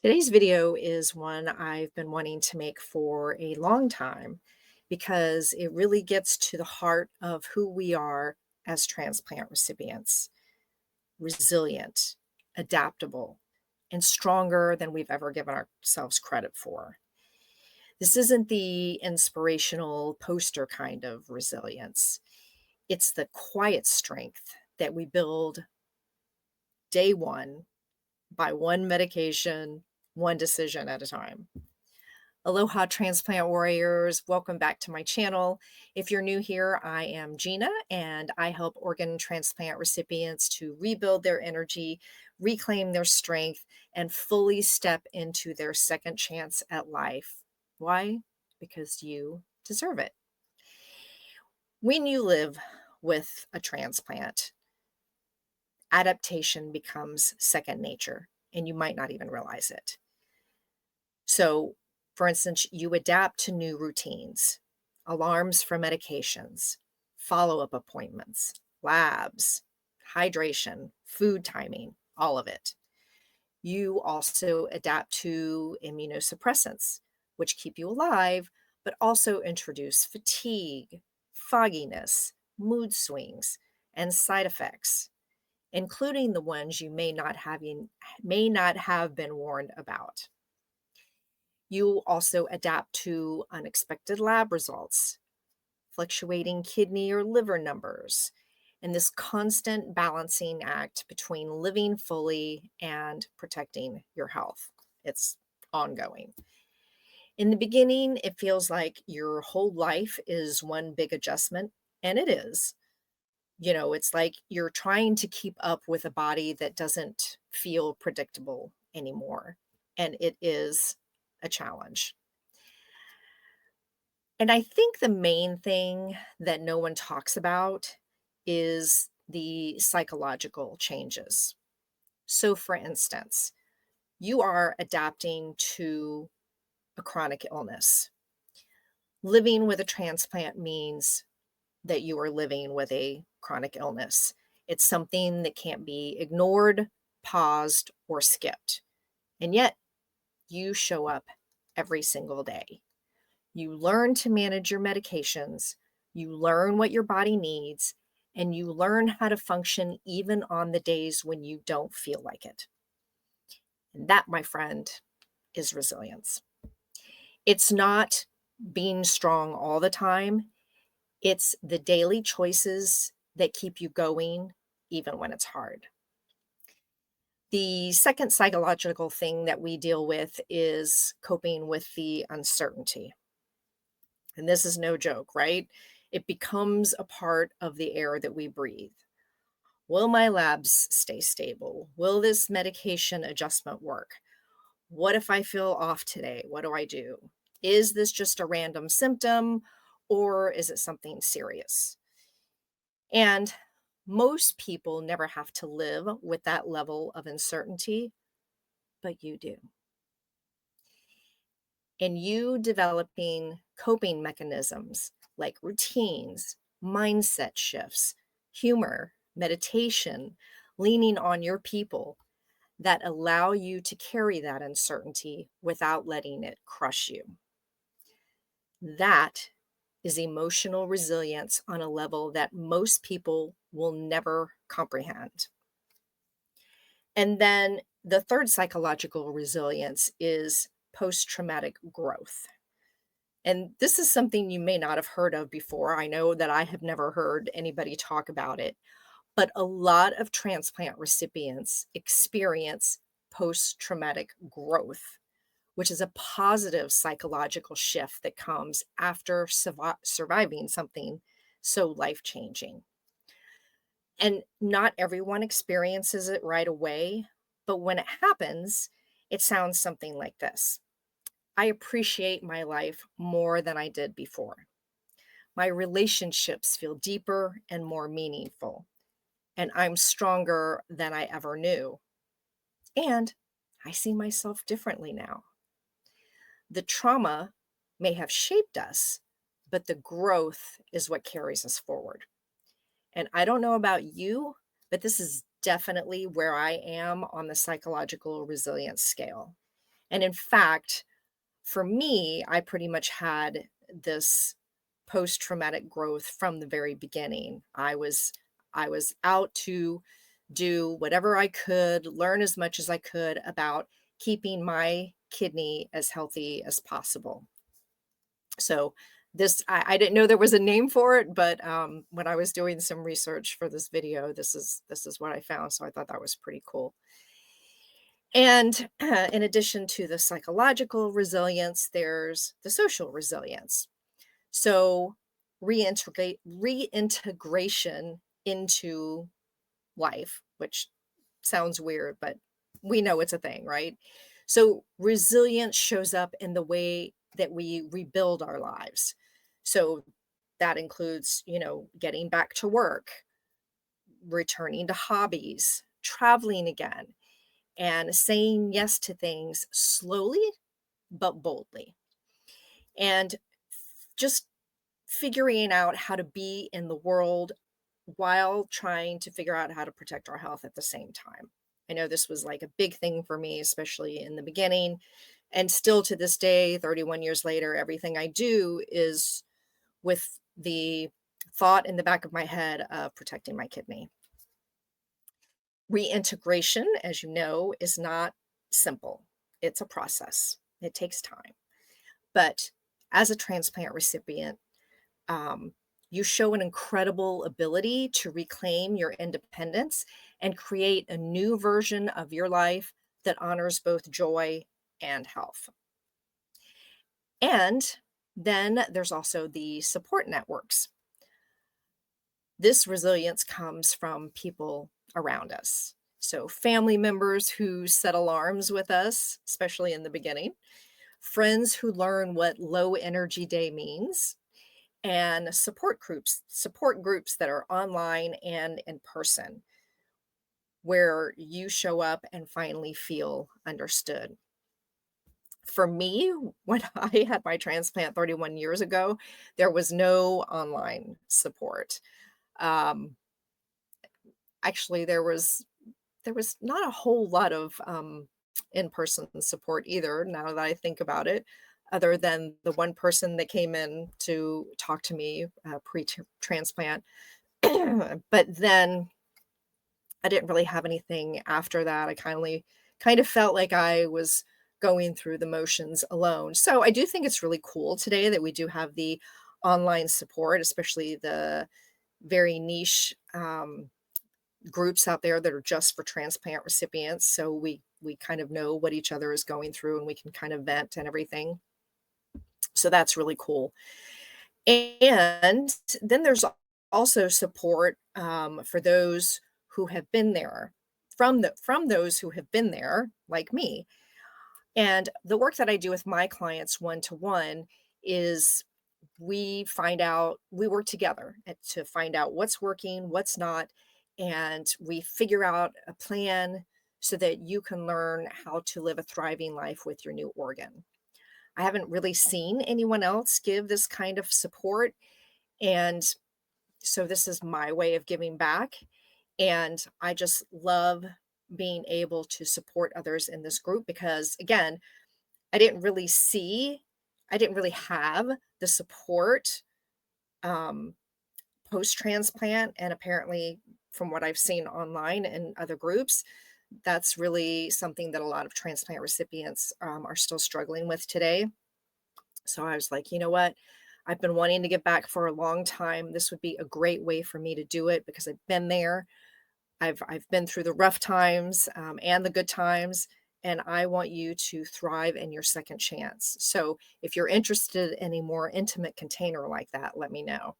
Today's video is one I've been wanting to make for a long time because it really gets to the heart of who we are as transplant recipients: resilient, adaptable, and stronger than we've ever given ourselves credit for. This isn't the inspirational poster kind of resilience. It's the quiet strength that we build day one by one medication, one decision at a time. Aloha, transplant warriors. Welcome back to my channel. If you're new here, I am Gina, and I help organ transplant recipients to rebuild their energy, reclaim their strength, and fully step into their second chance at life. Why? Because you deserve it. When you live with a transplant, adaptation becomes second nature, and you might not even realize it. So, for instance, you adapt to new routines, alarms for medications, follow up appointments, labs, hydration, food timing, all of it. You also adapt to immunosuppressants, which keep you alive, but also introduce fatigue, fogginess, mood swings, and side effects, including the ones you may not have been warned about. You also adapt to unexpected lab results, fluctuating kidney or liver numbers, and this constant balancing act between living fully and protecting your health. It's ongoing. In the beginning, it feels like your whole life is one big adjustment, and it is. It's like you're trying to keep up with a body that doesn't feel predictable anymore, and it is a challenge. And I think the main thing that no one talks about is the psychological changes. So, for instance, you are adapting to a chronic illness. Living with a transplant means that you are living with a chronic illness. It's something that can't be ignored, paused, or skipped. And yet, you show up every single day. You learn to manage your medications, you learn what your body needs, and you learn how to function even on the days when you don't feel like it. And that, my friend, is resilience. It's not being strong all the time, it's the daily choices that keep you going even when it's hard. The second psychological thing that we deal with is coping with the uncertainty. And this is no joke, right? It becomes a part of the air that we breathe. Will my labs stay stable? Will this medication adjustment work? What if I feel off today? What do I do? Is this just a random symptom or is it something serious? And most people never have to live with that level of uncertainty, but you do. And you developing coping mechanisms like routines, mindset shifts, humor, meditation, leaning on your people that allow you to carry that uncertainty without letting it crush you. That is emotional resilience on a level that most people will never comprehend. And then the third psychological resilience is post traumatic growth. And this is something you may not have heard of before. I know that I have never heard anybody talk about it, but a lot of transplant recipients experience post traumatic growth, which is a positive psychological shift that comes after surviving something so life changing. And not everyone experiences it right away, but when it happens, it sounds something like this: I appreciate my life more than I did before. My relationships feel deeper and more meaningful, and I'm stronger than I ever knew. And I see myself differently now. The trauma may have shaped us, but the growth is what carries us forward. And I don't know about you, but this is definitely where I am on the psychological resilience scale. And in fact, for me, I pretty much had this post-traumatic growth from the very beginning. I was out to do whatever I could, learn as much as I could about keeping my kidney as healthy as possible. So I didn't know there was a name for it, but when I was doing some research for this video, this is what I found. So I thought that was pretty cool. And in addition to the psychological resilience, there's the social resilience. So reintegration into life, which sounds weird, but we know it's a thing, right? So resilience shows up in the way that we rebuild our lives. So that includes, getting back to work, returning to hobbies, traveling again, and saying yes to things slowly but boldly. And just figuring out how to be in the world while trying to figure out how to protect our health at the same time. I know this was like a big thing for me, especially in the beginning. And still to this day, 31 years later, everything I do is with the thought in the back of my head of protecting my kidney. Reintegration, as you know, is not simple, it's a process, it takes time. But as a transplant recipient, um, you show an incredible ability to reclaim your independence and create a new version of your life that honors both joy and health. And then there's also the support networks. This resilience comes from people around us. So, family members who set alarms with us, especially in the beginning, friends who learn what low energy day means, and support groups that are online and in person, where you show up and finally feel understood. For me, when I had my transplant 31 years ago, there was no online support. Um, Actually, there was not a whole lot of in-person support either, now that I think about it, other than the one person that came in to talk to me pre-transplant. But then I didn't really have anything after that. I kind of felt like I was going through the motions alone. So I do think it's really cool today that we do have the online support, especially the very niche groups out there that are just for transplant recipients. So we kind of know what each other is going through and we can kind of vent and everything. So that's really cool. And then there's also support for those who have been there, from those who have been there, like me. And the work that I do with my clients one to one is we work together to find out what's working, what's not, and we figure out a plan so that you can learn how to live a thriving life with your new organ. I haven't really seen anyone else give this kind of support. And so this is my way of giving back. And I just love being able to support others in this group because, again, I didn't really see, I didn't really have the support um, post transplant. And apparently, from what I've seen online and other groups, that's really something that a lot of transplant recipients are still struggling with today. So I was like, you know what? I've been wanting to get back for a long time. This would be a great way for me to do it because I've been there. I've been through the rough times and the good times, and I want you to thrive in your second chance. So if you're interested in a more intimate container like that, let me know.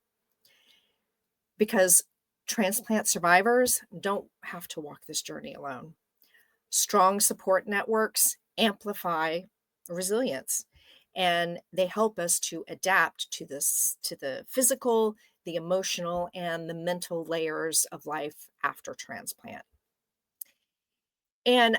Because transplant survivors don't have to walk this journey alone. Strong support networks amplify resilience and they help us to adapt to the physical, the emotional, and the mental layers of life after transplant. And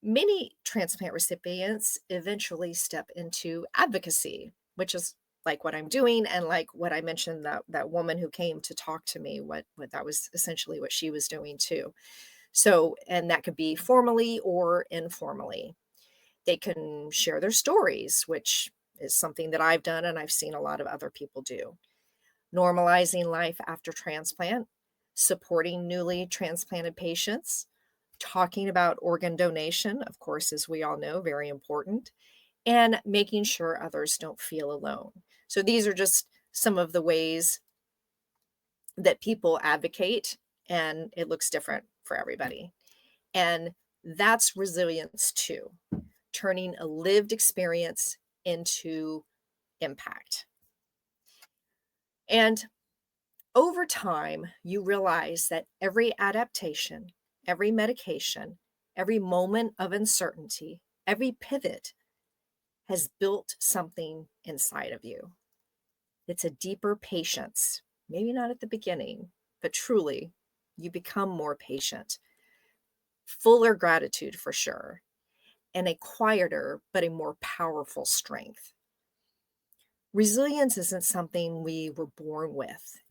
many transplant recipients eventually step into advocacy, which is like what I'm doing and like what I mentioned, that woman who came to talk to me, what that was essentially what she was doing too. So, and that could be formally or informally. They can share their stories, which is something that I've done and I've seen a lot of other people do. Normalizing life after transplant, supporting newly transplanted patients, talking about organ donation, of course, as we all know, very important, and making sure others don't feel alone. So these are just some of the ways that people advocate, and it looks different for everybody. And that's resilience too, turning a lived experience into impact. And over time, you realize that every adaptation, every medication, every moment of uncertainty, every pivot has built something inside of you. It's a deeper patience, maybe not at the beginning, but truly, you become more patient, fuller gratitude for sure, and a quieter but a more powerful strength. Resilience isn't something we were born with,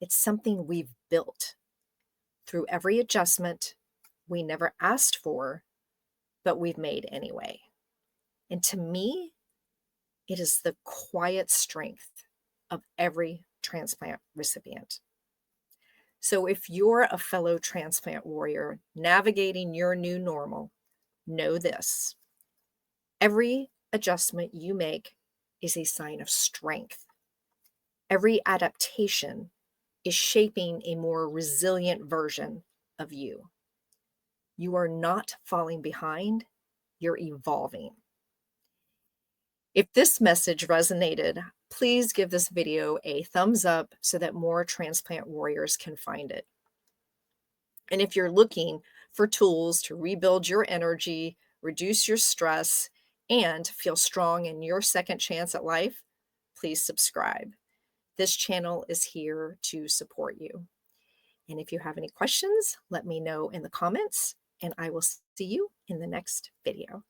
it's something we've built through every adjustment we never asked for, but we've made anyway. And to me, it is the quiet strength of every transplant recipient. So if you're a fellow transplant warrior navigating your new normal, know this: every adjustment you make is a sign of strength. Every adaptation is shaping a more resilient version of you. You are not falling behind, you're evolving. If this message resonated, please give this video a thumbs up so that more transplant warriors can find it. And if you're looking for tools to rebuild your energy, reduce your stress, and feel strong in your second chance at life, please subscribe. This channel is here to support you. And if you have any questions, let me know in the comments, and I will see you in the next video.